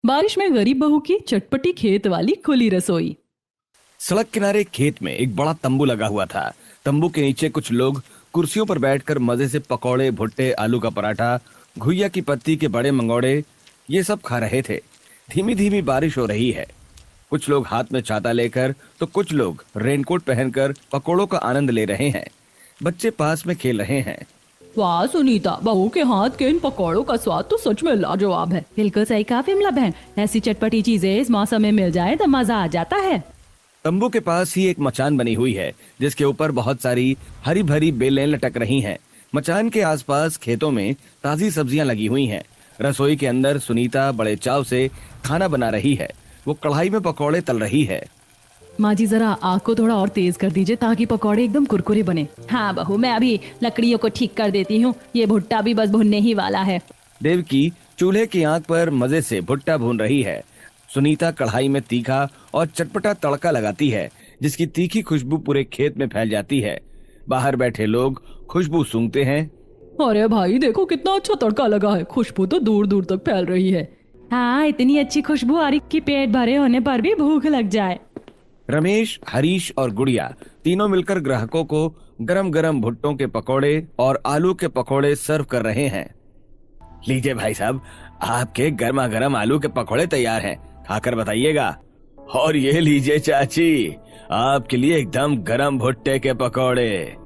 बारिश में गरीब बहू की चटपटी खेत वाली खुली रसोई। सड़क किनारे खेत में एक बड़ा तंबू लगा हुआ था। तंबू के नीचे कुछ लोग कुर्सियों पर बैठकर मजे से पकौड़े, भुट्टे, आलू का पराठा, घुइया की पत्ती के बड़े मंगोड़े ये सब खा रहे थे। धीमी धीमी बारिश हो रही है। कुछ लोग हाथ में छाता लेकर तो कुछ लोग रेनकोट पहनकर पकौड़ों का आनंद ले रहे हैं। बच्चे पास में खेल रहे हैं। वाह सुनीता, बहू के हाथ के इन पकौड़ों का स्वाद तो सच में लाजवाब है। बिल्कुल सही कहा विमला बहन, ऐसी चटपटी चीजें इस मौसम में मिल जाए तो मजा आ जाता है। तंबू के पास ही एक मचान बनी हुई है जिसके ऊपर बहुत सारी हरी भरी बेलें लटक रही हैं। मचान के आसपास खेतों में ताजी सब्जियां लगी हुई हैं। रसोई के अंदर सुनीता बड़े चाव से खाना बना रही है। वो कढ़ाई में पकौड़े तल रही है। माँ जी जरा आग को थोड़ा और तेज कर दीजिए ताकि पकौड़े एकदम कुरकुरे बने। हाँ बहू, मैं अभी लकड़ियों को ठीक कर देती हूँ। ये भुट्टा भी बस भुनने ही वाला है। देवकी चूल्हे की आंच पर मजे से भुट्टा भून रही है। सुनीता कढ़ाई में तीखा और चटपटा तड़का लगाती है जिसकी तीखी खुशबू पूरे खेत में फैल जाती है। बाहर बैठे लोग खुशबू सूंघते हैं। अरे भाई देखो कितना अच्छा तड़का लगा है, खुशबू तो दूर दूर तक फैल रही है। हाँ, इतनी अच्छी खुशबू आ रही कि पेट भरे होने पर भी भूख लग जाए। रमेश, हरीश और गुड़िया तीनों मिलकर ग्राहकों को गरम गरम भुट्टों के पकौड़े और आलू के पकौड़े सर्व कर रहे हैं। लीजिए भाई साहब, आपके गर्मा गर्म आलू के पकौड़े तैयार हैं, खाकर बताइएगा। और ये लीजिए चाची, आपके लिए एकदम गरम भुट्टे के पकौड़े।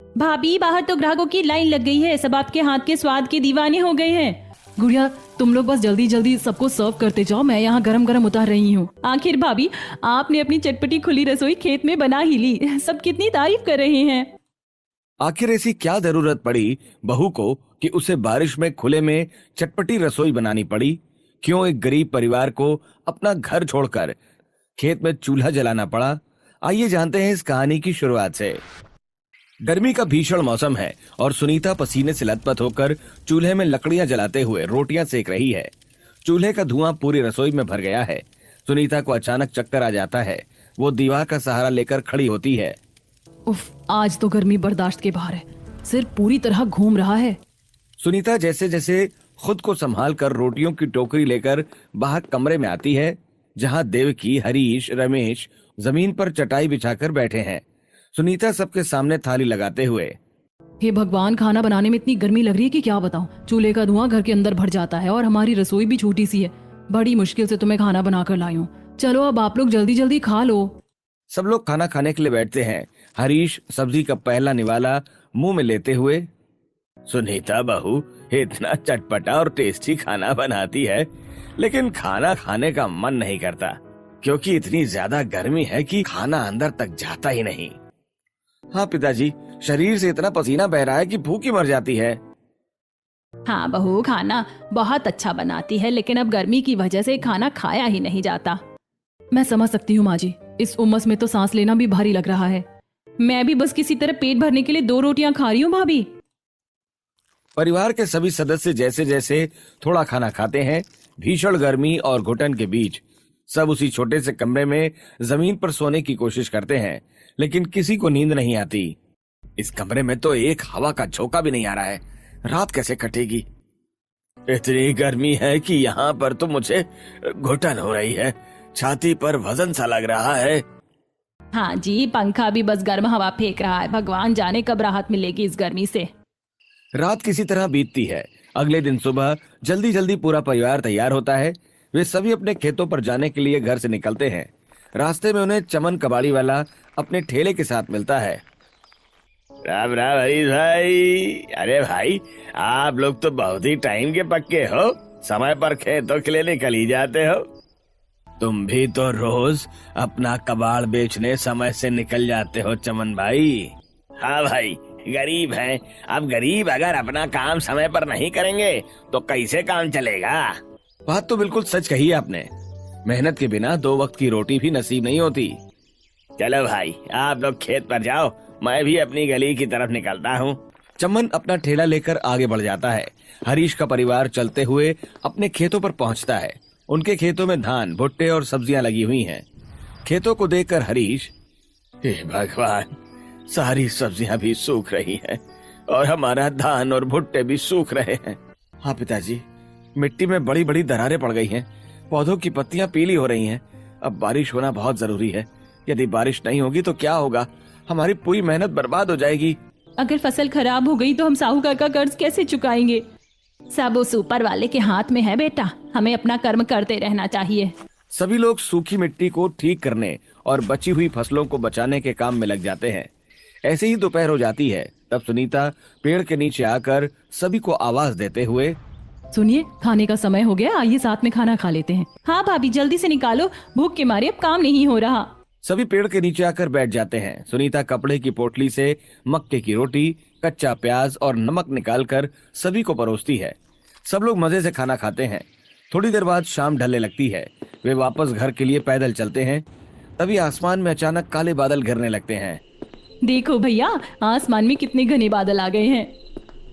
भाभी बाहर तो ग्राहकों की लाइन लग गई है, सब आपके हाथ के स्वाद के दीवाने हो गए हैं। गुड़िया तुम लोग बस जल्दी जल्दी सबको सर्व करते जाओ, मैं यहाँ गरम गरम उतार रही हूँ। आखिर भाभी आपने अपनी चटपटी खुली रसोई खेत में बना ही ली, सब कितनी तारीफ कर रहे हैं। आखिर ऐसी क्या जरूरत पड़ी बहू को कि उसे बारिश में खुले में चटपटी रसोई बनानी पड़ी? क्यों एक गरीब परिवार को अपना घर छोड़कर खेत में चूल्हा जलाना पड़ा? आइए जानते हैं इस कहानी की शुरुआत से। गर्मी का भीषण मौसम है और सुनीता पसीने से लथपथ होकर चूल्हे में लकड़ियां जलाते हुए रोटियां सेक रही है। चूल्हे का धुआं पूरी रसोई में भर गया है। सुनीता को अचानक चक्कर आ जाता है। वो दीवार का सहारा लेकर खड़ी होती है। उफ, आज तो गर्मी बर्दाश्त के बाहर है, सिर पूरी तरह घूम रहा है। सुनीता जैसे जैसे खुद को संभाल कर रोटियों की टोकरी लेकर बाहर कमरे में आती है जहां देवकी, हरीश, रमेश जमीन पर चटाई बिछाकर बैठे हैं। सुनीता सबके सामने थाली लगाते हुए, हे भगवान, खाना बनाने में इतनी गर्मी लग रही है कि क्या बताऊं। चूल्हे का धुआं घर के अंदर भर जाता है और हमारी रसोई भी छोटी सी है। बड़ी मुश्किल से तुम्हें खाना बनाकर लाई हूँ। चलो अब आप लोग जल्दी जल्दी खा लो। सब लोग खाना खाने के लिए बैठते हैं। हरीश सब्जी का पहला निवाला मुंह में लेते हुए, सुनीता बहू इतना चटपटा और टेस्टी खाना बनाती है, लेकिन खाना खाने का मन नहीं करता क्योंकि इतनी ज्यादा गर्मी है कि खाना अंदर तक जाता ही नहीं। हाँ पिताजी, शरीर से इतना पसीना बह रहा है कि भूख ही मर जाती है। हाँ बहू, खाना बहुत अच्छा बनाती है, लेकिन अब गर्मी की वजह से खाना खाया ही नहीं जाता। मैं समझ सकती हूँ माँ जी, इस उमस में तो सांस लेना भी भारी लग रहा है। मैं भी बस किसी तरह पेट भरने के लिए 2 रोटियां खा रही हूँ भाभी। परिवार के सभी सदस्य जैसे जैसे थोड़ा खाना खाते हैं, भीषण गर्मी और घुटन के बीच सब उसी छोटे से कमरे में जमीन पर सोने की कोशिश करते हैं, लेकिन किसी को नींद नहीं आती। इस कमरे में तो एक हवा का झोंका भी नहीं आ रहा है। रात कैसे कटेगी? इतनी गर्मी है कि यहाँ पर तो मुझे घुटन हो रही है, छाती पर वजन सा लग रहा है। हाँ जी, पंखा भी बस गर्म हवा फेंक रहा है। भगवान जाने कब राहत मिलेगी इस गर्मी से। रात किसी तरह बीतती है। अगले दिन सुबह जल्दी जल्दी पूरा परिवार तैयार होता है। वे सभी अपने खेतों पर जाने के लिए घर से निकलते हैं। रास्ते में उन्हें चमन कबाड़ी वाला अपने ठेले के साथ मिलता है। राम राम हरीश भाई। अरे भाई, आप लोग तो बहुत ही टाइम के पक्के हो, समय पर खेतों के लिए निकल ही जाते हो। तुम भी तो रोज अपना कबाड़ बेचने समय से निकल जाते हो चमन भाई। हाँ भाई, गरीब हैं। अब गरीब अगर अपना काम समय पर नहीं करेंगे तो कैसे काम चलेगा? बात तो बिल्कुल सच कही है आपने। मेहनत के बिना 2 वक्त की रोटी भी नसीब नहीं होती। चलो भाई, आप लोग खेत पर जाओ, मैं भी अपनी गली की तरफ निकलता हूँ। चमन अपना ठेला लेकर आगे बढ़ जाता है। हरीश का परिवार चलते हुए अपने खेतों पर पहुँचता है। उनके खेतों में धान, भुट्टे और सब्जियां लगी हुई हैं। खेतों को देखकर हरीश, हे भगवान, सारी सब्जियां भी सूख रही हैं और हमारा धान और भुट्टे भी सूख रहे हैं। हाँ पिताजी, मिट्टी में बड़ी बड़ी दरारें पड़ गई हैं। पौधों की पत्तियां पीली हो रही हैं। अब बारिश होना बहुत जरूरी है। यदि बारिश नहीं होगी तो क्या होगा? हमारी पूरी मेहनत बर्बाद हो जाएगी। अगर फसल खराब हो गई तो हम साहूकार का कर्ज कैसे चुकाएंगे? सब उस ऊपर वाले के हाथ में है बेटा, हमें अपना कर्म करते रहना चाहिए। सभी लोग सूखी मिट्टी को ठीक करने और बची हुई फसलों को बचाने के काम में लग जाते हैं। ऐसे ही दोपहर हो जाती है। तब सुनीता पेड़ के नीचे आकर सभी को आवाज देते हुए, सुनिए, खाने का समय हो गया, आइए साथ में खाना खा लेते हैं। हाँ भाभी, जल्दी से निकालो, भूख के मारे अब काम नहीं हो रहा। सभी पेड़ के नीचे आकर बैठ जाते हैं। सुनीता कपड़े की पोटली से मक्के की रोटी, कच्चा प्याज और नमक निकालकर सभी को परोसती है। सब लोग मजे से खाना खाते हैं। थोड़ी देर बाद शाम ढलने लगती है। वे वापस घर के लिए पैदल चलते हैं। तभी आसमान में अचानक काले बादल घिरने लगते हैं। देखो भैया, आसमान में कितने घने बादल आ गए हैं।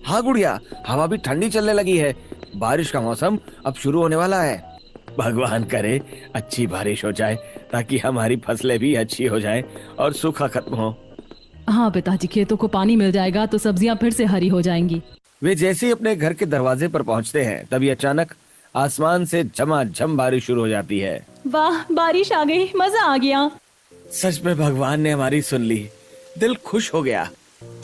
हाँ गुड़िया, हवा भी ठंडी चलने लगी है। बारिश का मौसम अब शुरू होने वाला है। भगवान करे अच्छी बारिश हो जाए ताकि हमारी फसलें भी अच्छी हो जाएं और सूखा खत्म हो। हाँ पिताजी, खेतों को पानी मिल जाएगा तो सब्जियां फिर से हरी हो जाएंगी। वे जैसे ही अपने घर के दरवाजे पर पहुंचते हैं तभी अचानक आसमान से झमाझम बारिश शुरू हो जाती है। वाह, बारिश आ गई, मजा आ गया। सच में भगवान ने हमारी सुन ली। दिल खुश हो गया।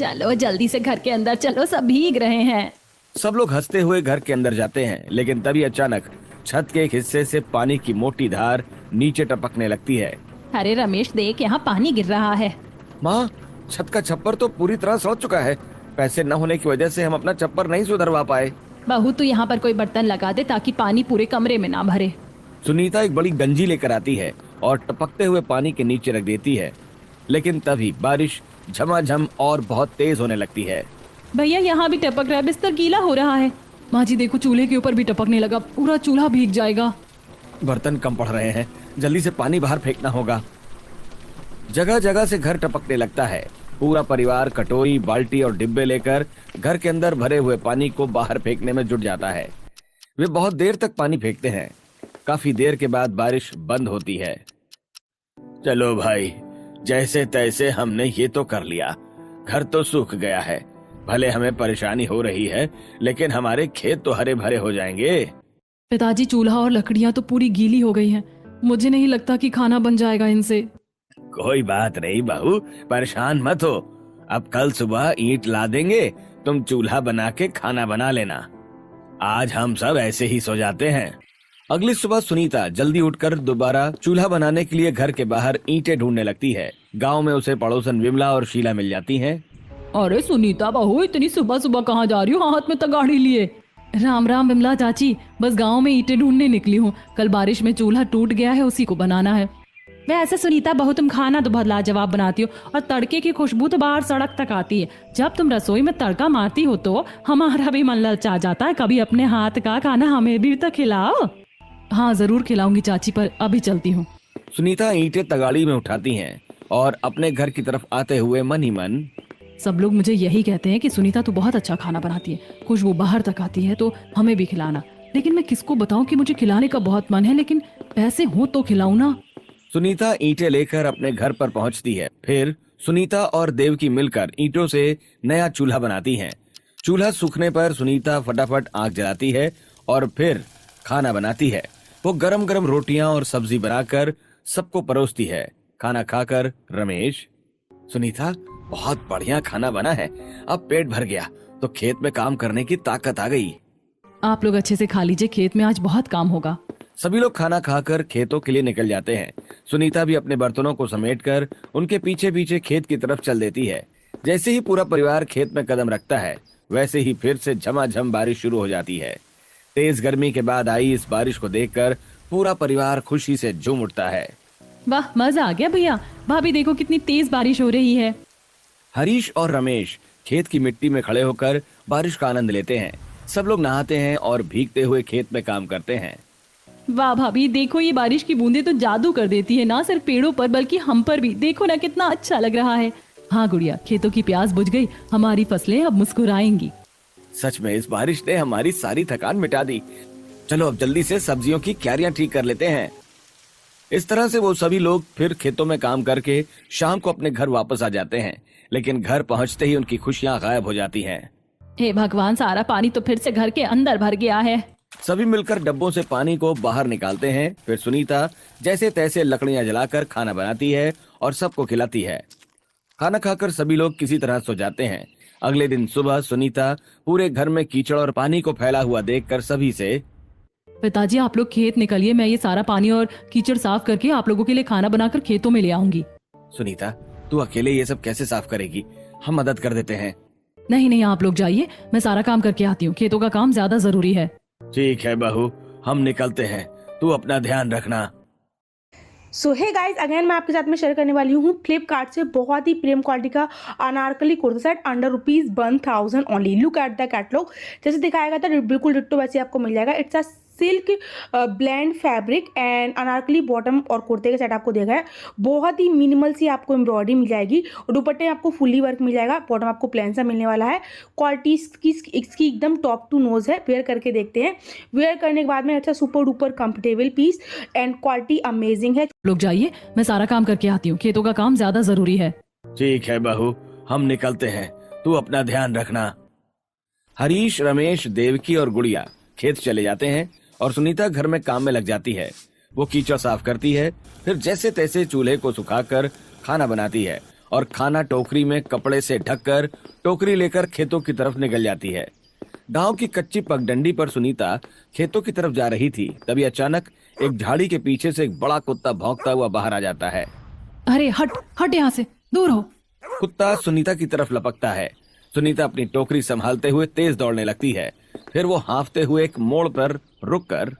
चलो जल्दी से घर के अंदर चलो, सब भीग रहे हैं। सब लोग हंसते हुए घर के अंदर जाते हैं, लेकिन तभी अचानक छत के एक हिस्से से पानी की मोटी धार नीचे टपकने लगती है। अरे रमेश, देख, यहाँ पानी गिर रहा है। माँ, छत का छप्पर तो पूरी तरह सड़ चुका है। पैसे न होने की वजह से हम अपना छप्पर नहीं सुधरवा पाए। बहू, तो यहाँ पर कोई बर्तन लगा दे ताकि पानी पूरे कमरे में ना भरे। सुनीता एक बड़ी गंजी लेकर आती है और टपकते हुए पानी के नीचे रख देती है। लेकिन तभी बारिश झमाझम और बहुत तेज होने लगती है। भैया, यहाँ भी टपक रहा है, बिस्तर गीला हो रहा है। माँ जी देखो, चूल्हे के ऊपर भी टपकने लगा, पूरा चूल्हा भीग जाएगा। बर्तन कम पड़ रहे हैं, जल्दी से पानी बाहर फेंकना होगा। जगह जगह से घर टपकने लगता है। पूरा परिवार कटोरी, बाल्टी और डिब्बे लेकर घर के अंदर भरे हुए पानी को बाहर फेंकने में जुट जाता है। वे बहुत देर तक पानी फेंकते हैं। काफी देर के बाद बारिश बंद होती है। चलो भाई, जैसे तैसे हमने ये तो कर लिया। घर तो सूख गया है। भले हमें परेशानी हो रही है, लेकिन हमारे खेत तो हरे भरे हो जाएंगे। पिताजी, चूल्हा और लकड़ियाँ तो पूरी गीली हो गई हैं। मुझे नहीं लगता कि खाना बन जाएगा इनसे। कोई बात नहीं बहू, परेशान मत हो। अब कल सुबह ईंट ला देंगे, तुम चूल्हा बना के खाना बना लेना। आज हम सब ऐसे ही सो जाते हैं। अगली सुबह सुनीता जल्दी उठकर दोबारा चूल्हा बनाने के लिए घर के बाहर ईंटें ढूंढने लगती है। गांव में उसे पड़ोसन विमला और शीला मिल जाती हैं। अरे सुनीता बहू, इतनी सुबह सुबह कहाँ जा रही हो हाथ में तगाड़ी लिए? राम राम विमला चाची, बस गांव में ईंटें ढूंढने निकली हूँ। कल बारिश में चूल्हा टूट गया है, उसी को बनाना है। वैसे सुनीता बहू, तुम खाना तो बहुत लाजवाब बनाती हो और तड़के की खुशबू तो बाहर सड़क तक आती है। जब तुम रसोई में तड़का मारती हो तो हमारा भी मन ललचा जाता है। कभी अपने हाथ का खाना हमें भी तो खिलाओ। हाँ जरूर खिलाऊंगी चाची, पर अभी चलती हूँ। सुनीता ईंटें तगाड़ी में उठाती हैं और अपने घर की तरफ आते हुए मन ही मन, सब लोग मुझे यही कहते हैं कि सुनीता तू बहुत अच्छा खाना बनाती है, खुशबू बाहर तक आती है, तो हमें भी खिलाना। लेकिन मैं किसको बताऊं कि मुझे खिलाने का बहुत मन है, लेकिन पैसे हो तो खिलाऊं ना। सुनीता ईंटें लेकर अपने घर पर पहुंचती है। फिर सुनीता और देवकी मिलकर ईंटों से नया चूल्हा बनाती हैं। चूल्हा सूखने पर सुनीता फटाफट आग जलाती है और फिर खाना बनाती है। वो गरम गरम रोटियां और सब्जी बनाकर सबको परोसती है। खाना खाकर रमेश, सुनीता बहुत बढ़िया खाना बना है, अब पेट भर गया तो खेत में काम करने की ताकत आ गई। आप लोग अच्छे से खा लीजिए, खेत में आज बहुत काम होगा। सभी लोग खाना खाकर खेतों के लिए निकल जाते हैं। सुनीता भी अपने बर्तनों को समेटकर उनके पीछे पीछे खेत की तरफ चल देती है। जैसे ही पूरा परिवार खेत में कदम रखता है, वैसे ही फिर से झमाझम बारिश शुरू हो जाती है। तेज गर्मी के बाद आई इस बारिश को देखकर पूरा परिवार खुशी से झूम उठता है। वाह, मजा आ गया भैया। भाभी देखो कितनी तेज बारिश हो रही है। हरीश और रमेश खेत की मिट्टी में खड़े होकर बारिश का आनंद लेते हैं। सब लोग नहाते हैं और भीगते हुए खेत में काम करते हैं। वाह भाभी, देखो ये बारिश की बूंदें तो जादू कर देती है, ना सिर्फ पेड़ों पर बल्कि हम पर भी। देखो ना कितना अच्छा लग रहा है। हाँ गुड़िया, खेतों की प्यास बुझ गई, हमारी फसलें अब मुस्कुराएंगी। सच में इस बारिश ने हमारी सारी थकान मिटा दी। चलो अब जल्दी से सब्जियों की क्यारियां ठीक कर लेते हैं। इस तरह से वो सभी लोग फिर खेतों में काम करके शाम को अपने घर वापस आ जाते हैं। लेकिन घर पहुंचते ही उनकी खुशियां गायब हो जाती हैं। हे भगवान, सारा पानी तो फिर से घर के अंदर भर गया है। सभी मिलकर डब्बों से पानी को बाहर निकालते हैं। फिर सुनीता जैसे तैसे लकड़ियां जलाकर खाना बनाती है और सबको खिलाती है। खाना खाकर सभी लोग किसी तरह सो जाते हैं। अगले दिन सुबह सुनीता पूरे घर में कीचड़ और पानी को फैला हुआ देखकर सभी से, पिताजी आप लोग खेत निकलिए, मैं ये सारा पानी और कीचड़ साफ करके आप लोगों के लिए खाना बनाकर खेतों में ले आऊंगी। सुनीता तू अकेले ये सब कैसे साफ करेगी, हम मदद कर देते हैं। नहीं नहीं, आप लोग जाइए, मैं सारा काम करके आती हूँ, खेतों का काम ज्यादा जरूरी है। ठीक है बहू, हम निकलते हैं, तू अपना ध्यान रखना। सो हे गाइज, अगेन मैं आपके साथ में शेयर करने वाली हूँ फ्लिपकार्ट से बहुत ही प्रीमियम क्वालिटी का Anarkali kurta set under ₹1,000 only. Look at the catalogue, जैसे दिखाया गया था बिल्कुल डिट्टो वैसे आपको मिल जाएगा। It's a silk blend fabric and Anarkali bottom और कुर्ते का सेट आपको देखा है। बहुत ही मिनिमल सी आपको एम्ब्रॉयडरी मिल जाएगी और दुपट्टे में आपको फुली वर्क मिल जाएगा। बॉटम आपको प्लेन सा मिलने वाला है। क्वालिटी इसकी एकदम टॉप टू नोज है। वेयर करके देखते हैं। वेयर करने के बाद में it's a super duper comfortable piece and quality amazing है। लोग जाइए, मैं सारा काम करके आती हूँ, खेतों का काम ज्यादा जरूरी है। ठीक है बहू, हम निकलते हैं, तू अपना ध्यान रखना। हरीश, रमेश, देवकी और गुड़िया खेत चले जाते हैं और सुनीता घर में काम में लग जाती है। वो कीचड़ साफ करती है, फिर जैसे तैसे चूल्हे को सुखाकर खाना बनाती है और खाना टोकरी में कपड़े से ढककर टोकरी लेकर खेतों की तरफ निकल जाती है। गांव की कच्ची पगडंडी पर सुनीता खेतों की तरफ जा रही थी, तभी अचानक एक झाड़ी के पीछे से एक बड़ा कुत्ता भौंकता हुआ बाहर आ जाता है। अरे हट हट, यहाँ से दूर हो। कुत्ता सुनीता की तरफ लपकता है। सुनीता अपनी टोकरी संभालते हुए तेज दौड़ने लगती है। फिर वो हांफते हुए एक मोड़ पर रुककर,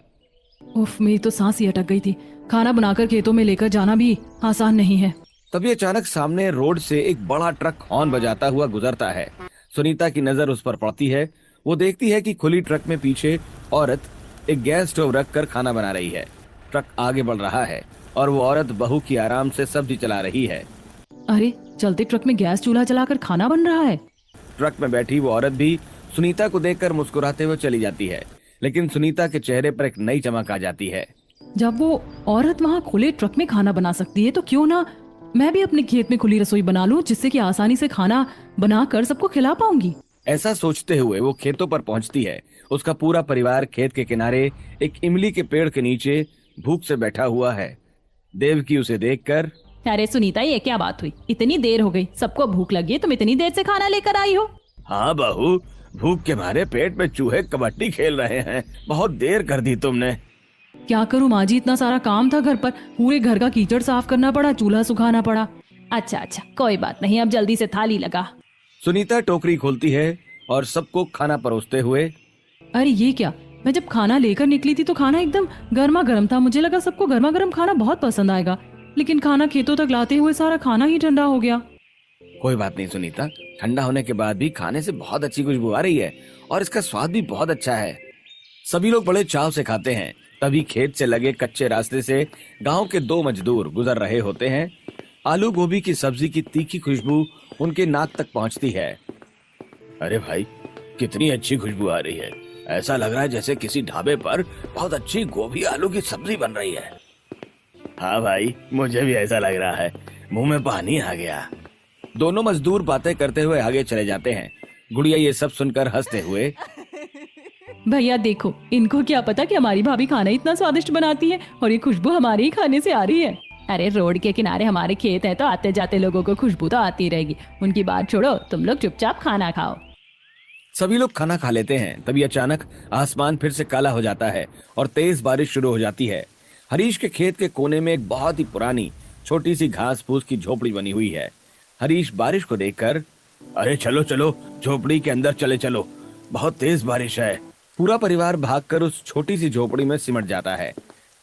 उफ, मेरी तो सांस ही अटक गई थी। खाना बनाकर खेतों में लेकर जाना भी आसान नहीं है। तभी अचानक सामने रोड से एक बड़ा ट्रक हॉर्न बजाता हुआ गुजरता है। सुनीता की नजर उस पर पड़ती है। वो देखती है कि खुली ट्रक में पीछे औरत एक गैस स्टोव रखकर खाना बना रही है। ट्रक आगे बढ़ रहा है और वो औरत बहू की आराम से सब्जी चला रही है। अरे, चलते ट्रक में गैस चूल्हा जलाकर खाना बन रहा है। ट्रक में बैठी वो औरत भी सुनीता को देखकर मुस्कुराते हुए चली जाती है, लेकिन सुनीता के चेहरे पर एक नई चमक आ जाती है। जब वो औरत वहाँ खुले ट्रक में खाना बना सकती है तो क्यों ना मैं भी अपने खेत में खुली रसोई बना लूं, जिससे कि आसानी से खाना बनाकर सबको खिला पाऊंगी। ऐसा सोचते हुए वो खेतों पर पहुंचती है। उसका पूरा परिवार खेत के किनारे एक इमली के पेड़ के नीचे भूख से बैठा हुआ है। देवकी उसे देखकर, अरे सुनीता, ये क्या बात हुई? इतनी देर हो गई, सबको भूख लगी, तुम इतनी देर से खाना लेकर आई हो? हाँ बहू, भूख के मारे पेट में चूहे कबड्डी खेल रहे हैं, बहुत देर कर दी तुमने। क्या करूँ माँ जी, इतना सारा काम था घर पर, पूरे घर का कीचड़ साफ करना पड़ा, चूल्हा सुखाना पड़ा। अच्छा, कोई बात नहीं, अब जल्दी से थाली लगा। सुनीता टोकरी खोलती है और सबको खाना परोसते हुए, अरे ये क्या, मैं जब खाना लेकर निकली थी तो खाना एकदम गर्मा गर्म था। मुझे लगा सबको गर्मा गर्म खाना बहुत पसंद आएगा, लेकिन खाना खेतों तक लाते हुए सारा खाना ही ठंडा हो गया। कोई बात नहीं सुनीता, ठंडा होने के बाद भी खाने से बहुत अच्छी खुशबू आ रही है और इसका स्वाद भी बहुत अच्छा है। सभी लोग बड़े चाव से खाते हैं। तभी खेत से लगे कच्चे रास्ते से गांव के 2 मजदूर गुजर रहे होते हैं। आलू गोभी की सब्जी की तीखी खुशबू उनके नाक तक पहुंचती है। अरे भाई, कितनी अच्छी खुशबू आ रही है, ऐसा लग रहा है जैसे किसी ढाबे पर बहुत अच्छी गोभी आलू की सब्जी बन रही है। हाँ भाई, मुझे भी ऐसा लग रहा है, मुंह में पानी आ गया। दोनों मजदूर बातें करते हुए आगे चले जाते हैं। गुड़िया ये सब सुनकर हंसते हुए, भैया देखो, इनको क्या पता कि हमारी भाभी खाना इतना स्वादिष्ट बनाती है और ये खुशबू हमारे ही खाने से आ रही है। अरे रोड के किनारे हमारे खेत है तो आते जाते लोगों को खुशबू तो आती रहेगी। उनकी बात छोड़ो, तुम लोग चुपचाप खाना खाओ। सभी लोग खाना खा लेते हैं। तभी अचानक आसमान फिर से काला हो जाता है और तेज बारिश शुरू हो जाती है। हरीश के खेत के कोने में एक बहुत ही पुरानी छोटी सी घास फूस की झोपड़ी बनी हुई है। हरीश बारिश को देखकर, अरे चलो चलो, झोपड़ी के अंदर चले चलो, बहुत तेज बारिश है। पूरा परिवार भागकर उस छोटी सी झोपड़ी में सिमट जाता है।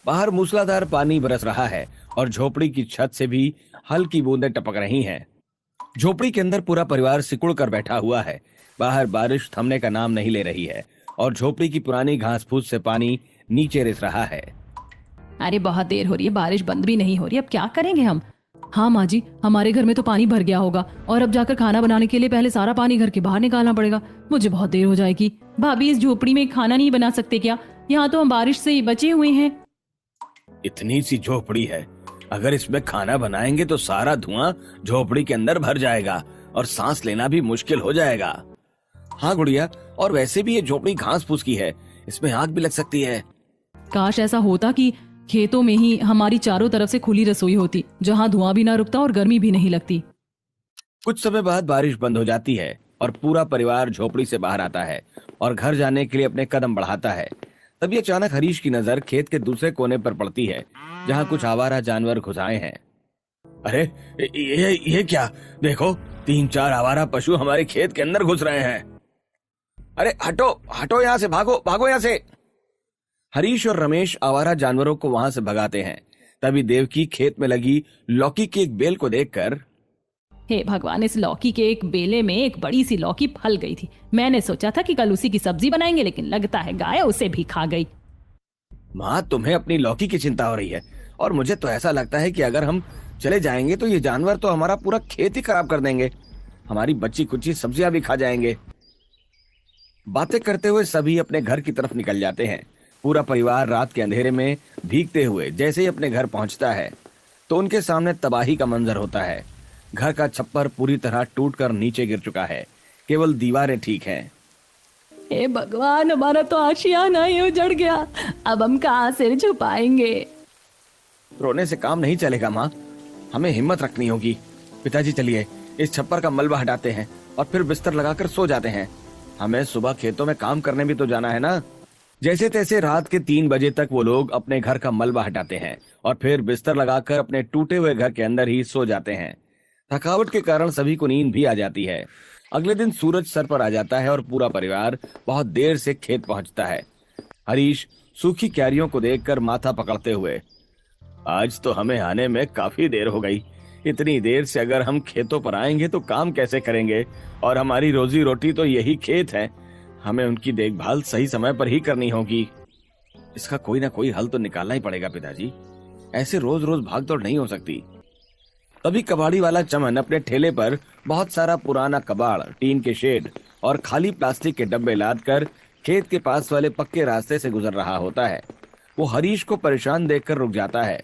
बाहर मूसलाधार पानी बरस रहा है और झोपड़ी की छत से भी हल्की बूंदें टपक रही हैं। झोपड़ी के अंदर पूरा परिवार सिकुड़ कर बैठा हुआ है। बाहर बारिश थमने का नाम नहीं ले रही है और झोपड़ी की पुरानी घास फूस से पानी नीचे रिस रहा है। अरे बहुत देर हो रही है, बारिश बंद भी नहीं हो रही, अब क्या करेंगे हम? हाँ माँ जी, हमारे घर में तो पानी भर गया होगा और अब जाकर खाना बनाने के लिए पहले सारा पानी घर के बाहर निकालना पड़ेगा। मुझे बहुत देर हो जाएगी। भाभी, इस झोपड़ी में खाना नहीं बना सकते क्या? यहाँ तो हम बारिश से ही बचे हुए हैं। इतनी सी झोपड़ी है, अगर इसमें खाना बनाएंगे तो सारा धुआं झोपड़ी के अंदर भर जाएगा और सांस लेना भी मुश्किल हो जाएगा। हाँ गुड़िया, और वैसे भी ये झोपड़ी घास फूस की है, इसमें आग भी लग सकती है। काश ऐसा होता कि खेतों में ही हमारी चारों तरफ से खुली रसोई होती, जहाँ धुआं भी ना रुकता और गर्मी भी नहीं लगती। कुछ समय बाद बारिश बंद हो जाती है और पूरा परिवार झोपड़ी से बाहर आता है और घर जाने के लिए अपने कदम बढ़ाता है। तभी अचानक हरीश की नजर खेत के दूसरे कोने पर पड़ती है, जहाँ कुछ आवारा जानवर घुस आए हैं। अरे ये क्या? देखो, 3-4 आवारा पशु हमारे खेत के अंदर घुस रहे हैं। अरे हटो हटो, यहाँ से भागो भागो यहाँ से। हरीश और रमेश आवारा जानवरों को वहां से भगाते हैं। तभी देवकी खेत में लगी लौकी की एक बेल को देखकर, हे भगवान, इस लौकी के एक बेले में एक बड़ी सी लौकी फल गई थी। मैंने सोचा था कि कल उसी की सब्जी बनाएंगे, लेकिन लगता है गाय उसे भी खा गई। माँ, तुम्हें अपनी लौकी की चिंता हो रही है और मुझे तो ऐसा लगता है कि अगर हम चले जाएंगे तो ये जानवर तो हमारा पूरा खेत ही खराब कर देंगे। हमारी बच्ची कुची सब्जियां भी खा जाएंगे। बातें करते हुए सभी अपने घर की तरफ निकल जाते हैं। पूरा परिवार रात के अंधेरे में भीगते हुए जैसे ही अपने घर पहुंचता है तो उनके सामने तबाही का मंजर होता है। घर का छप्पर पूरी तरह टूटकर नीचे गिर चुका है, केवल दीवारें ठीक हैं। हे भगवान, हमारा तो आशियाना ही उजड़ गया। अब हम कहाँ सिर छुपाएंगे? रोने से काम नहीं चलेगा माँ, हमें हिम्मत रखनी होगी। पिताजी चलिए इस छप्पर का मलबा हटाते हैं और फिर बिस्तर लगाकर सो जाते हैं। हमें सुबह खेतों में काम करने भी तो जाना है ना। जैसे तैसे रात के 3 बजे तक वो लोग अपने घर का मलबा हटाते हैं और फिर बिस्तर लगाकर अपने टूटे हुए घर के अंदर ही सो जाते हैं। थकावट के कारण सभी को नींद भी आ जाती है। अगले दिन सूरज सर पर आ जाता है और पूरा परिवार बहुत देर से खेत पहुंचता है। हरीश सूखी क्यारियों को देखकर माथा पकड़ते हुए, आज तो हमें आने में काफी देर हो गई। इतनी देर से अगर हम खेतों पर आएंगे तो काम कैसे करेंगे? और हमारी रोजी रोटी तो यही खेत है। हमें उनकी देखभाल सही समय पर ही करनी होगी। इसका कोई ना कोई हल तो निकालना ही पड़ेगा पिताजी। ऐसे रोज रोज भागदौड़ नहीं हो सकती। तभी कबाड़ी वाला चमन अपने ठेले पर बहुत सारा पुराना कबाड़, टीन के शेड और खाली प्लास्टिक के डब्बे लादकर खेत के पास वाले पक्के रास्ते से गुजर रहा होता है। वो हरीश को परेशान देखकर रुक जाता है।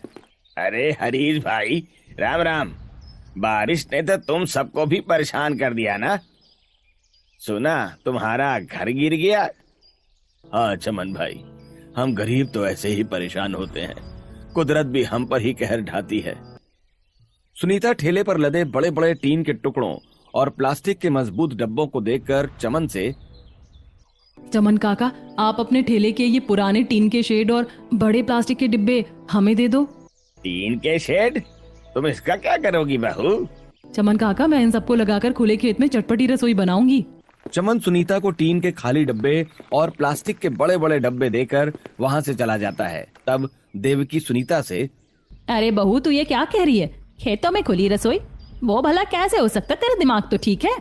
अरे हरीश भाई, राम राम। बारिश ने तो तुम सबको भी परेशान कर दिया ना? सुना तुम्हारा घर गिर गया। हाँ चमन भाई, हम गरीब तो ऐसे ही परेशान होते हैं, कुदरत भी हम पर ही कहर ढाती है। सुनीता ठेले पर लदे बड़े बड़े टीन के टुकड़ों और प्लास्टिक के मजबूत डब्बों को देखकर चमन से, चमन काका, आप अपने ठेले के ये पुराने टीन के शेड और बड़े प्लास्टिक के डिब्बे हमें दे दो। टीन के शेड? तुम इसका क्या करोगी बहू? चमन काका, मैं इन सबको लगाकर खुले खेत में चटपटी रसोई बनाऊंगी। चमन सुनीता को टीन के खाली डब्बे और प्लास्टिक के बड़े बड़े डब्बे देकर वहां से चला जाता है। तब देवकी सुनीता से, अरे बहू, तू ये क्या कह रही है? खेतों में खुली रसोई? वो भला कैसे हो सकता? तेरा दिमाग तो ठीक है।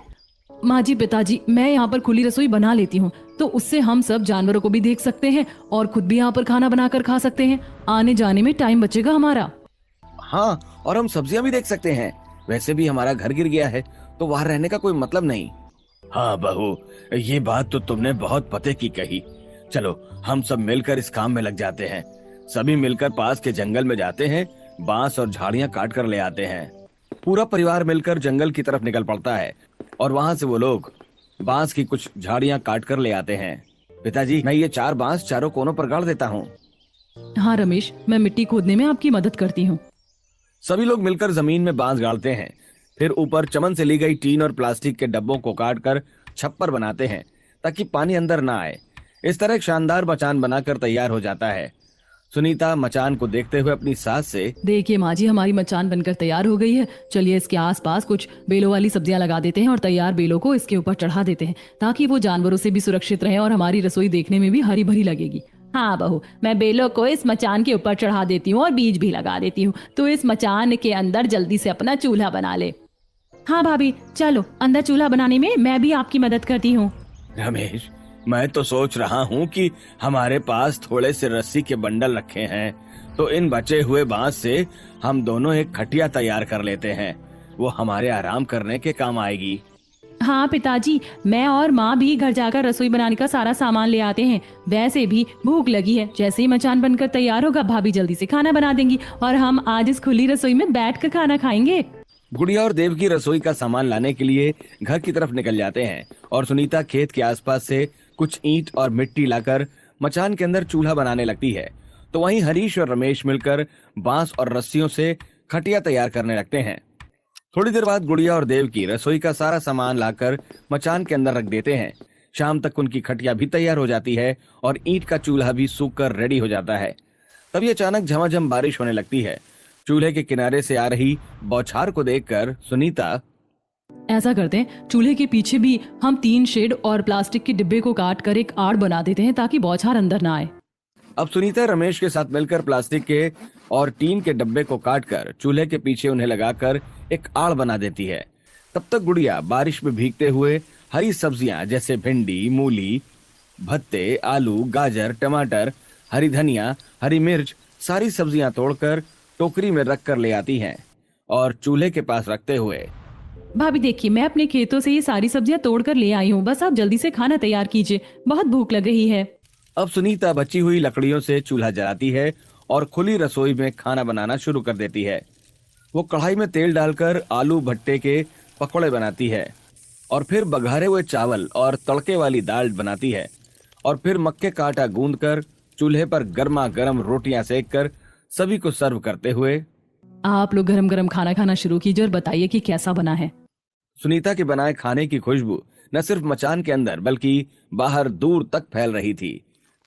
माँ जी, पिताजी, मैं यहाँ पर खुली रसोई बना लेती हूँ, तो उससे हम सब जानवरों को भी देख सकते हैं और खुद भी यहाँ पर खाना बनाकर खा सकते हैं। आने जाने में टाइम बचेगा हमारा। हाँ, और हम सब्जियां भी देख सकते हैं। वैसे भी हमारा घर गिर गया है तो वहां रहने का कोई मतलब नहीं। हाँ बहू, ये बात तो तुमने बहुत पते की कही। चलो हम सब मिलकर इस काम में लग जाते हैं। सभी मिलकर पास के जंगल में जाते हैं, बांस और झाड़ियां काट कर ले आते हैं। पूरा परिवार मिलकर जंगल की तरफ निकल पड़ता है और वहां से वो लोग बांस की कुछ झाड़ियां काट कर ले आते हैं। पिताजी, मैं ये 4 बांस चारों कोनों पर गाड़ देता हूँ। हाँ रमेश, मैं मिट्टी खोदने में आपकी मदद करती हूँ। सभी लोग मिलकर जमीन में बांस गाड़ते हैं, फिर ऊपर चमन से ली गई टीन और प्लास्टिक के डब्बों को काट कर छप्पर बनाते हैं ताकि पानी अंदर ना आए। इस तरह एक शानदार मचान बनाकर तैयार हो जाता है। सुनीता मचान को देखते हुए अपनी सास से, देखिए माँ जी, हमारी मचान बनकर तैयार हो गई है। चलिए इसके आसपास कुछ बेलों वाली सब्जियां लगा देते हैं और तैयार बेलों को इसके ऊपर चढ़ा देते हैं ताकि वो जानवरों से भी सुरक्षित रहे और हमारी रसोई देखने में भी हरी भरी लगेगी। हाँ बहू, मैं बेलों को इस मचान के ऊपर चढ़ा देती हूँ और बीज भी लगा देती हूँ, तो इस मचान के अंदर जल्दी से अपना चूल्हा बना ले। हाँ भाभी, चलो अंदर चूल्हा बनाने में मैं भी आपकी मदद करती हूँ। रमेश, मैं तो सोच रहा हूँ कि हमारे पास थोड़े से रस्सी के बंडल रखे हैं, तो इन बचे हुए बांस से हम दोनों एक खटिया तैयार कर लेते हैं। वो हमारे आराम करने के काम आएगी। हाँ पिताजी, मैं और माँ भी घर जाकर रसोई बनाने का सारा सामान ले आते हैं। वैसे भी भूख लगी है। जैसे ही मचान बनकर तैयार होगा, भाभी जल्दी से खाना बना देंगी और हम आज इस खुली रसोई में बैठकर खाना खाएंगे। गुड़िया और देव की रसोई का सामान लाने के लिए घर की तरफ निकल जाते हैं और सुनीता खेत के आसपास से कुछ ईंट और मिट्टी लाकर मचान के अंदर चूल्हा बनाने लगती है, तो वहीं हरीश और रमेश मिलकर बांस और रस्सियों से खटिया तैयार करने लगते हैं। थोड़ी देर बाद गुड़िया और देवकी रसोई का सारा सामान लाकर मचान के अंदर रख देते हैं। शाम तक उनकी खटिया भी तैयार हो जाती है और ईंट का चूल्हा भी सूखकर रेडी हो जाता है। तभी अचानक झमाझम बारिश होने लगती है। चूल्हे के किनारे से आ रही बौछार को देखकर सुनीता, ऐसा करते हैं, चूल्हे के पीछे भी हम 3 शेड और प्लास्टिक के डिब्बे को काट कर एक आड़ बना देते हैं ताकि बौछार अंदर ना आए। अब सुनीता रमेश के साथ मिलकर प्लास्टिक के और टीन के डब्बे को काटकर चूल्हे के पीछे उन्हें लगाकर एक आड़ बना देती है। तब तक गुड़िया बारिश में भीगते हुए हरी सब्जियां जैसे भिंडी, मूली, भत्ते, आलू, गाजर, टमाटर, हरी धनिया, हरी मिर्च सारी सब्जियां तोड़कर टोकरी में रख कर ले आती हैं और चूल्हे के पास रखते हुए, भाभी देखिए, मैं अपने खेतों से ये सारी सब्जियां तोड़ कर ले आई हूँ, बस आप जल्दी से खाना तैयार कीजिए, बहुत भूख लग रही है। अब सुनीता बची हुई लकड़ियों से चूल्हा जलाती है और खुली रसोई में खाना बनाना शुरू कर देती है। वो कढ़ाई में तेल डालकर आलू भट्टे के पकौड़े बनाती है और फिर बघारे हुए चावल और तड़के वाली दाल बनाती है और फिर मक्के का आटा गूंदकर चूल्हे पर गर्मा गर्म रोटियां सेक कर सभी को सर्व करते हुए, आप लोग गरम गरम खाना खाना शुरू कीजिए और बताइए कि कैसा बना है। सुनीता के बनाए खाने की खुशबू न सिर्फ मचान के अंदर बल्कि बाहर दूर तक फैल रही थी।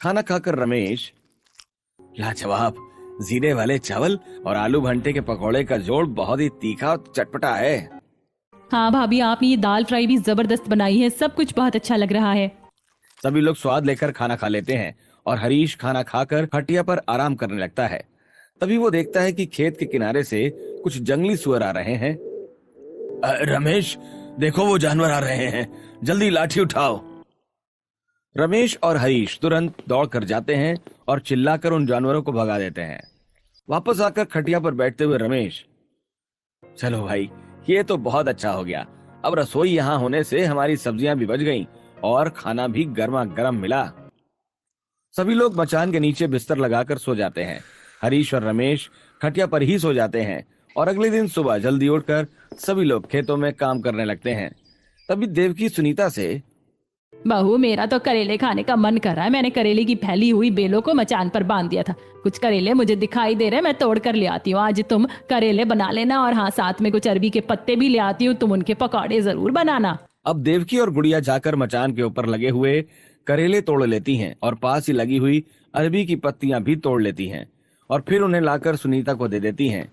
खाना खाकर रमेश, लाजवाब, जीरे वाले चावल और आलू भंटे के पकौड़े का जोड़ बहुत ही तीखा और चटपटा है। हाँ भाभी, आपने ये दाल फ्राई भी जबरदस्त बनाई है, सब कुछ बहुत अच्छा लग रहा है। सभी लोग स्वाद लेकर खाना खा लेते हैं और हरीश खाना खाकर खटिया पर आराम करने लगता है। तभी वो देखता है कि खेत के किनारे से कुछ जंगली सुअर आ रहे हैं। रमेश, देखो वो जानवर आ रहे हैं, जल्दी लाठी उठाओ। रमेश और हरीश तुरंत दौड़ कर जाते हैं और चिल्लाकर उन जानवरों को भगा देते हैं। वापस आकर खटिया पर बैठते हुए रमेश, चलो भाई, ये तो बहुत अच्छा हो गया। अब रसोई यहाँ होने से हमारी सब्जियां भी बच गईं और खाना भी गर्मा गर्म मिला। सभी लोग मचान के नीचे बिस्तर लगाकर सो जाते हैं। हरीश और रमेश खटिया पर ही सो जाते हैं और अगले दिन सुबह जल्दी उठकर सभी लोग खेतों में काम करने लगते हैं। तभी देवकी सुनीता से, बहू, मेरा तो करेले खाने का मन कर रहा है। मैंने करेले की फैली हुई बेलों को मचान पर बांध दिया था। कुछ करेले मुझे दिखाई दे रहे, मैं तोड़ कर ले आती हूँ। आज तुम करेले बना लेना और हाँ, साथ में कुछ अरबी के पत्ते भी ले आती हूँ, तुम उनके पकौड़े जरूर बनाना। अब देवकी और गुड़िया जाकर मचान के ऊपर लगे हुए करेले तोड़ लेती हैं और पास ही लगी हुई अरबी की पत्तियां भी तोड़ लेती हैं और फिर उन्हें लाकर सुनीता को दे देती हैं।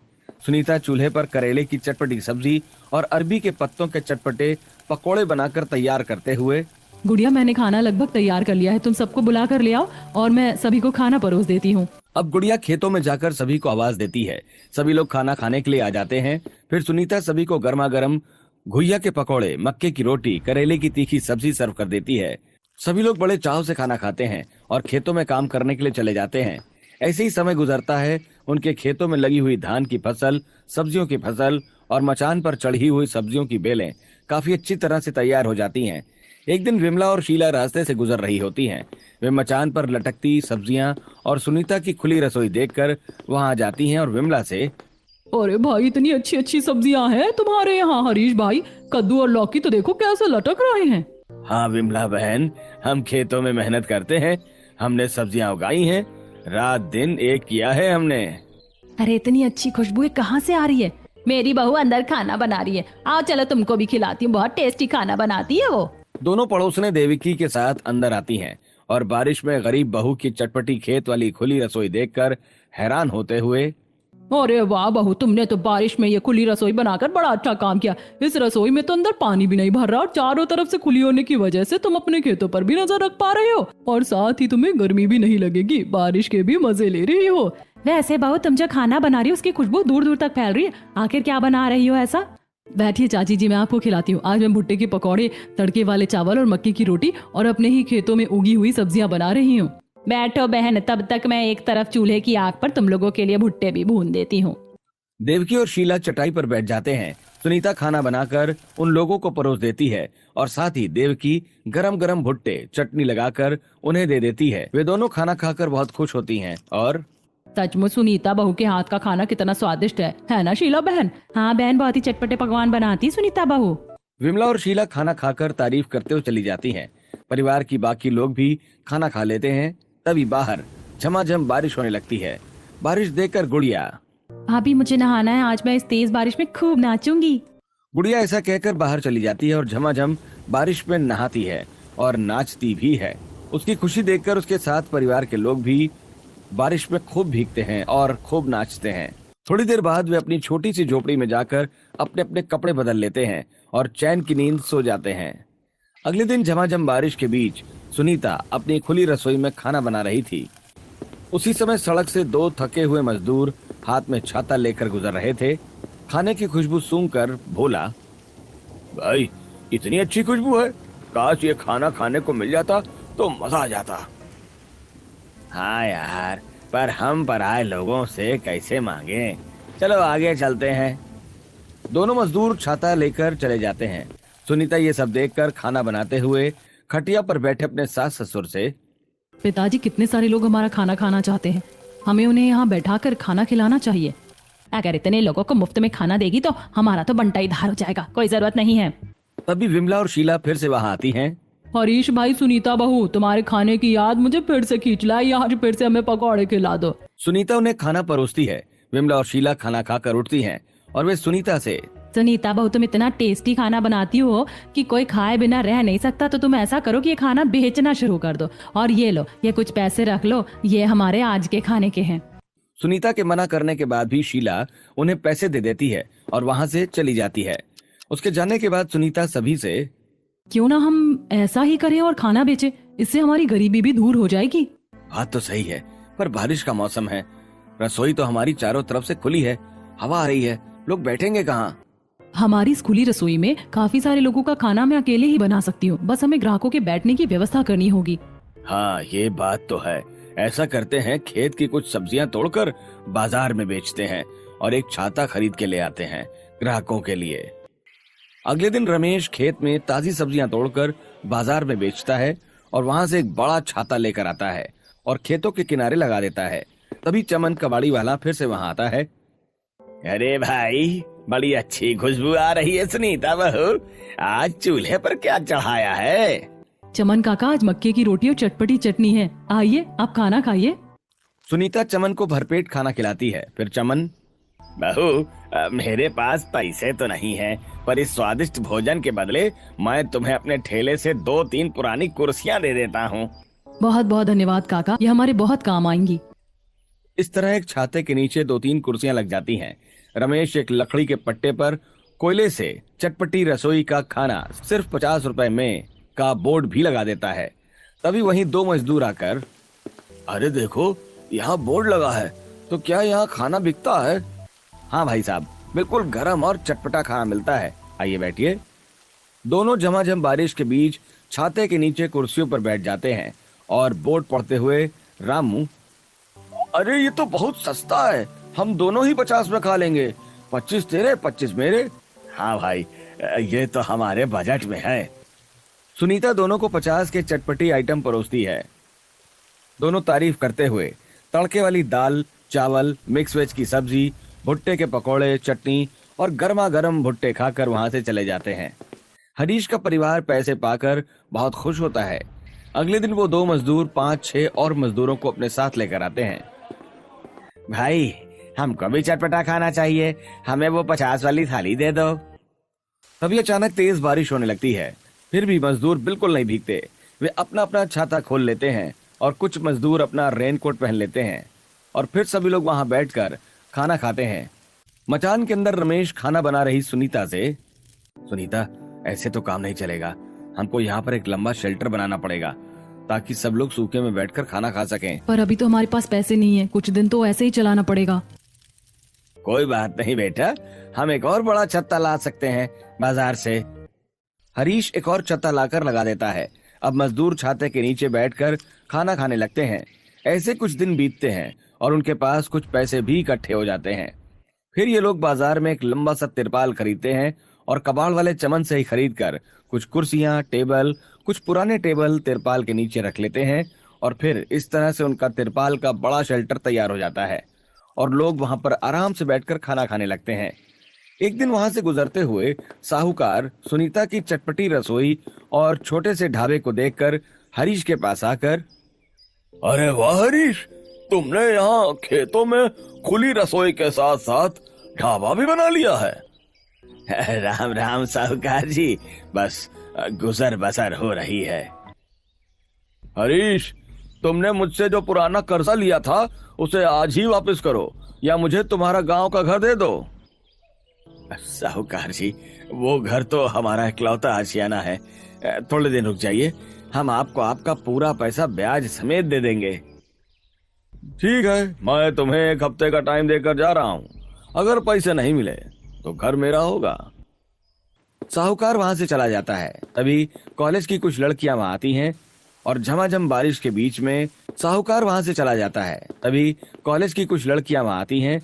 सुनीता चूल्हे पर करेले की चटपटी सब्जी और अरबी के पत्तों के चटपटे पकौड़े बनाकर तैयार करते हुए, गुड़िया, मैंने खाना लगभग तैयार कर लिया है, तुम सबको बुला कर ले आओ और मैं सभी को खाना परोस देती हूँ। अब गुड़िया खेतों में जाकर सभी को आवाज देती है। सभी लोग खाना खाने के लिए आ जाते हैं। फिर सुनीता सभी को गर्मा गर्म घुइया के पकौड़े, मक्के की रोटी, करेले की तीखी सब्जी सर्व कर देती है। सभी लोग बड़े चाव से खाना खाते हैं और खेतों में काम करने के लिए चले जाते हैं। ऐसे ही समय गुजरता है। उनके खेतों में लगी हुई धान की फसल, सब्जियों की फसल और मचान पर चढ़ी हुई सब्जियों की बेलें काफी अच्छी तरह से तैयार हो जाती हैं। एक दिन विमला और शीला रास्ते से गुजर रही होती हैं। वे मचान पर लटकती सब्जियां और सुनीता की खुली रसोई देखकर वहां आ जाती हैं और विमला से, अरे भाई, इतनी अच्छी अच्छी सब्जियां हैं तुम्हारे यहाँ। हरीश भाई, कद्दू और लौकी तो देखो कैसे लटक रहे हैं। हाँ विमला बहन, हम खेतों में मेहनत करते हैं। हमने सब्जियां उगाई हैं, रात दिन एक किया है हमने। अरे इतनी अच्छी खुशबू कहाँ से आ रही है? मेरी बहू अंदर खाना बना रही है, आओ चलो तुमको भी खिलाती हूँ, बहुत टेस्टी खाना बनाती है वो। दोनों पड़ोसने देवकी के साथ अंदर आती हैं और बारिश में गरीब बहू की चटपटी खेत वाली खुली रसोई देखकर हैरान होते हुए, अरे वाह बहू, तुमने तो बारिश में ये खुली रसोई बनाकर बड़ा अच्छा काम किया। इस रसोई में तो अंदर पानी भी नहीं भर रहा और चारों तरफ से खुली होने की वजह से तुम अपने खेतों पर भी नजर रख पा रहे हो और साथ ही तुम्हें गर्मी भी नहीं लगेगी, बारिश के भी मजे ले रही हो। वैसे बहू, तुम जो खाना बना रही हो उसकी खुशबू दूर दूर तक फैल रही है। आखिर क्या बना रही हो ऐसा? बैठिए चाची जी, मैं आपको खिलाती हूँ। आज मैं भुट्टे के पकौड़े, तड़के वाले चावल और मक्के की रोटी और अपने ही खेतों में उगी हुई सब्जियां बना रही हूँ। बैठो बहन, तब तक मैं एक तरफ चूल्हे की आग पर तुम लोगों के लिए भुट्टे भी भून देती हूँ। देवकी और शीला चटाई पर बैठ जाते हैं। सुनीता खाना बनाकर उन लोगों को परोस देती है और साथ ही देवकी गरम गरम भुट्टे चटनी लगाकर उन्हें दे देती है। वे दोनों खाना खाकर बहुत खुश होती हैं और सचमुच सुनीता बहू के हाथ का खाना कितना स्वादिष्ट है ना शीला बहन? हाँ बहन, बहुत ही चटपटे पकवान बनाती सुनीता बहू। विमला और शीला खाना खाकर तारीफ करते हुए चली जाती हैं। परिवार की बाकी लोग भी खाना खा लेते हैं। तभी बाहर झमाझम बारिश होने लगती है। बारिश देखकर गुड़िया भाभी मुझे नहाना है, आज मैं इस तेज बारिश में खूब नाचूंगी। गुड़िया ऐसा कहकर बाहर चली जाती है और झमाझम बारिश में नहाती है और नाचती भी है। उसकी खुशी देखकर उसके साथ परिवार के लोग भी बारिश में खूब भीगते हैं और खूब नाचते हैं। थोड़ी देर बाद वे अपनी छोटी सी झोपड़ी में जाकर अपने अपने कपड़े बदल लेते हैं और चैन की नींद सो जाते हैं। अगले दिन झमाझम बारिश के बीच सुनीता अपनी खुली रसोई में खाना बना रही थी। उसी समय सड़क से दो थके हुए मजदूर हाथ में छाता लेकर गुजर रहे थे। खाने की खुशबू सूंघकर बोला, भाई इतनी अच्छी खुशबू है, काश ये खाना खाने को मिल जाता तो मजा आ जाता। हाँ यार, पर हम पराए लोगों से कैसे मांगे, चलो आगे चलते हैं। दोनों मजदूर छाता लेकर चले जाते हैं। सुनीता ये सब देखकर खाना बनाते हुए खटिया पर बैठे अपने सास ससुर से, पिताजी कितने सारे लोग हमारा खाना खाना चाहते हैं, हमें उन्हें यहाँ बैठाकर खाना खिलाना चाहिए। अगर इतने लोगों को मुफ्त में खाना देगी तो हमारा तो बंटा ही धार हो जाएगा, कोई जरूरत नहीं है। तभी विमला और शीला फिर से वहां आती हैं। हरीश भाई, सुनीता बहू, तुम्हारे खाने की याद मुझे फिर से खींच लाई, आज फिर से हमें पकौड़े खिला दो। सुनीता उन्हें खाना परोसती है। विमला और शीला खाना खाकर उठती हैं और वे सुनीता से, सुनीता बहू, तुम इतना टेस्टी खाना बनाती हो कि कोई खाए बिना रह नहीं सकता, तो तुम ऐसा करो कि ये खाना बेचना शुरू कर दो, और ये लो, ये कुछ पैसे रख लो, ये हमारे आज के खाने के हैं। सुनीता के मना करने के बाद भी शीला उन्हें पैसे दे देती है और वहां से चली जाती है। उसके जाने के बाद सुनीता सभी से, क्यों ना हम ऐसा ही करें और खाना बेचें, इससे हमारी गरीबी भी दूर हो जाएगी। बात तो सही है, पर बारिश का मौसम है, रसोई तो हमारी चारों तरफ से खुली है, हवा आ रही है, लोग बैठेंगे कहाँ? हमारी इस खुली रसोई में काफी सारे लोगों का खाना मैं अकेले ही बना सकती हूँ, बस हमें ग्राहकों के बैठने की व्यवस्था करनी होगी। हाँ ये बात तो है। ऐसा करते हैं, खेत की कुछ सब्जियां तोड़कर बाजार में बेचते हैं और एक छाता खरीद के ले आते हैं ग्राहकों के लिए। अगले दिन रमेश खेत में ताजी सब्जियां तोड़कर बाजार में बेचता है और वहां से एक बड़ा छाता लेकर आता है और खेतों के किनारे लगा देता है। तभी चमन कबाड़ी वाला फिर से वहां आता है। अरे भाई, बड़ी अच्छी खुशबू आ रही है सुनीता बहू, आज चूल्हे पर क्या चढ़ाया है? चमन काका, आज मक्के की रोटी और चटपटी चटनी है, आइए आप खाना खाइए। सुनीता चमन को भरपेट खाना खिलाती है। फिर चमन, बहू मेरे पास पैसे तो नहीं है, पर इस स्वादिष्ट भोजन के बदले मैं तुम्हें अपने ठेले से 2-3 पुरानी कुर्सियां दे देता हूँ। बहुत बहुत धन्यवाद काका, ये हमारे बहुत काम आएंगी। इस तरह एक छाते के नीचे 2-3 कुर्सियां लग जाती हैं। रमेश एक लकड़ी के पट्टे पर कोयले से चटपटी रसोई का खाना सिर्फ 50 रुपए में का बोर्ड भी लगा देता है। तभी वहीं दो मजदूर आकर, अरे देखो यहाँ बोर्ड लगा है, तो क्या यहाँ खाना बिकता है? हाँ भाई साहब, बिल्कुल गरम और चटपटा खाना मिलता है, आइए बैठिए। दोनों झमाझम बारिश के बीच छाते के नीचे कुर्सियों पर बैठ जाते हैं और बोर्ड पढ़ते हुए रामू, अरे ये तो बहुत सस्ता है, हम दोनों ही 50 में खा लेंगे, 25 तेरे 25 मेरे। हाँ भाई, ये तो हमारे बजट में है। सुनीता दोनों को 50 के चटपटी आइटम परोसती है। दोनों तारीफ करते हुए तड़के वाली दाल, चावल, मिक्स वेज की सब्जी, भुट्टे के पकौड़े, चटनी और गर्मा गर्म भुट्टे खाकर वहां से चले जाते हैं। हरीश का परिवार पैसे पाकर बहुत खुश होता है। अगले दिन वो 2 मजदूर 5-6 और मजदूरों को अपने साथ लेकर आते हैं। भाई हमको भी चटपटा खाना चाहिए, हमें वो 50 वाली थाली दे दो। तभी अचानक तेज बारिश होने लगती है। फिर भी मजदूर बिल्कुल नहीं भीगते। वे अपना अपना छाता खोल लेते हैं और कुछ मजदूर अपना रेनकोट पहन लेते हैं और फिर सभी लोग वहां बैठकर खाना खाते हैं। मचान के अंदर रमेश खाना बना रही सुनीता से, सुनीता ऐसे तो काम नहीं चलेगा, हमको यहाँ पर एक लंबा शेल्टर बनाना पड़ेगा ताकि सब लोग सूखे में बैठकर खाना खा सकें। पर अभी तो हमारे पास पैसे नहीं है, कुछ दिन तो ऐसे ही चलाना पड़ेगा। कोई बात नहीं बेटा, हम एक और बड़ा छत्ता ला सकते हैं बाजार से। हरीश एक और छत्ता लाकर लगा देता है। अब मजदूर छाते के नीचे बैठकर खाना खाने लगते हैं। ऐसे कुछ दिन बीतते हैं और उनके पास कुछ पैसे भी इकट्ठे हो जाते हैं। फिर ये लोग बाजार में एक लंबा सा तिरपाल खरीदते हैं और कबाड़ वाले चमन से ही खरीद कर कुछ कुर्सियां, टेबल, कुछ पुराने टेबल तिरपाल के नीचे रख लेते हैं और फिर इस तरह से उनका तिरपाल का बड़ा शेल्टर तैयार हो जाता है और लोग वहां पर आराम से बैठकर खाना खाने लगते हैं। एक दिन वहां से गुजरते हुए साहूकार सुनीता की चटपटी रसोई और छोटे से ढाबे को देखकर हरीश के पास आकर, अरे वाह हरीश, तुमने यहाँ खेतों में खुली रसोई के साथ साथ ढाबा भी बना लिया है। राम राम साहूकार जी, बस गुजर बसर हो रही है। हरीश, तुमने मुझसे जो पुराना कर्जा लिया था उसे आज ही वापस करो या मुझे तुम्हारा गांव का घर दे दो। साहूकार जी, वो घर तो हमारा इकलौता आशियाना है। थोड़े दिन रुक जाइए, हम आपको आपका पूरा पैसा ब्याज समेत दे देंगे। ठीक है, मैं तुम्हें 1 हफ्ते का टाइम देकर जा रहा हूँ। अगर पैसे नहीं मिले तो घर मेरा होगा। साहूकार वहां से चला जाता है। तभी कॉलेज की कुछ लड़कियां वहां आती हैं और झमाझम बारिश के बीच में साहूकार वहां से चला जाता है। तभी कॉलेज की कुछ लड़कियां वहां आती हैं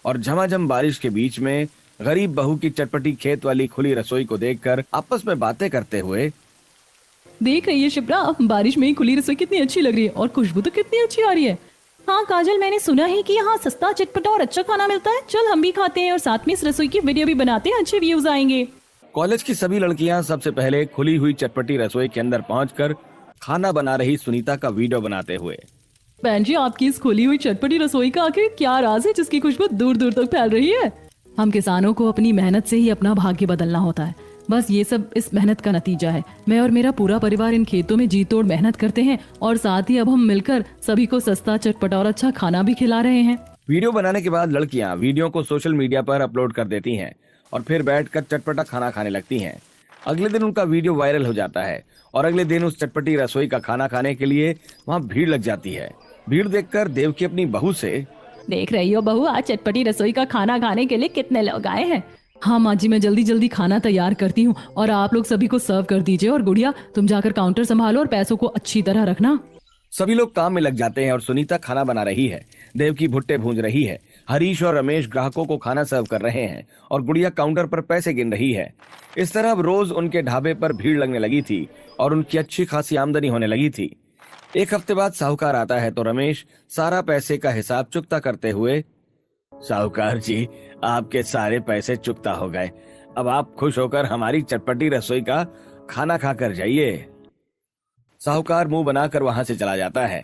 और झमाझम बारिश के बीच में गरीब बहू की चटपटी खेत वाली खुली रसोई को देखकर आपस में बातें करते हुए, देख रही है शिप्रा, बारिश में खुली रसोई कितनी अच्छी लग रही है और खुशबू तो कितनी अच्छी आ रही है। हाँ काजल, मैंने सुना है कि यहाँ सस्ता, चटपटा और अच्छा खाना मिलता है। चल हम भी खाते हैं और साथ में इस रसोई की वीडियो भी बनाते हैं, अच्छे व्यूज आएंगे। कॉलेज की सभी लड़कियां सबसे पहले खुली हुई चटपटी रसोई के अंदर पहुंचकर खाना बना रही सुनीता का वीडियो बनाते हुए, बहन जी, आपकी इस खुली हुई चटपटी रसोई का आखिर क्या राज है जिसकी खुशबू दूर दूर तक फैल रही है? हम किसानों को अपनी मेहनत से ही अपना भाग्य बदलना होता है। बस ये सब इस मेहनत का नतीजा है। मैं और मेरा पूरा परिवार इन खेतों में जी तोड़ मेहनत करते हैं और साथ ही अब हम मिलकर सभी को सस्ता, चटपटा और अच्छा खाना भी खिला रहे हैं। वीडियो बनाने के बाद लड़कियां वीडियो को सोशल मीडिया पर अपलोड कर देती हैं और फिर बैठकर चटपटा खाना खाने लगती हैं। अगले दिन उनका वीडियो वायरल हो जाता है और अगले दिन उस चटपटी रसोई का खाना खाने के लिए वहाँ भीड़ लग जाती है। भीड़ देखकर देवकी अपनी बहू से, देख रही हो बहू, आज चटपटी रसोई का खाना खाने के लिए कितने लोग आए हैं। हाँ माँ जी, मैं जल्दी जल्दी खाना तैयार करती हूँ और आप लोग सभी को सर्व कर दीजिए। और गुड़िया, तुम जाकर काउंटर संभालो और पैसों को अच्छी तरह रखना। सभी लोग काम में लग जाते हैं और सुनीता खाना बना रही है, देवकी भुट्टे भूंज रही है, हरीश और रमेश ग्राहकों को खाना सर्व कर रहे हैं और गुड़िया काउंटर पर पैसे गिन रही है। इस तरह अब रोज उनके ढाबे पर भीड़ लगने लगी थी और उनकी अच्छी खासी आमदनी होने लगी थी। 1 हफ्ते बाद साहूकार आता है तो रमेश सारा पैसे का हिसाब चुकता करते हुए, साहूकार जी, आपके सारे पैसे चुकता हो गए। अब आप खुश होकर हमारी चटपटी रसोई का खाना खाकर जाइए। साहूकार मुंह बनाकर वहां से चला जाता है।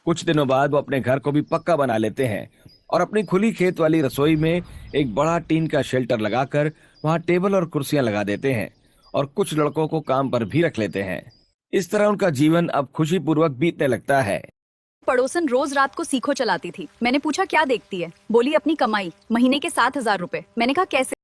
कुछ दिनों बाद वो अपने घर को भी पक्का बना लेते हैं और अपनी खुली खेत वाली रसोई में एक बड़ा टीन का शेल्टर लगाकर वहां टेबल और कुर्सियां लगा देते हैं और कुछ लड़कों को काम पर भी रख लेते हैं। इस तरह उनका जीवन अब खुशी पूर्वक बीतने लगता है। पड़ोसन रोज रात को सीखो चलाती थी। मैंने पूछा क्या देखती है, बोली अपनी कमाई, महीने के 7,000 रुपए। मैंने कहा कैसे?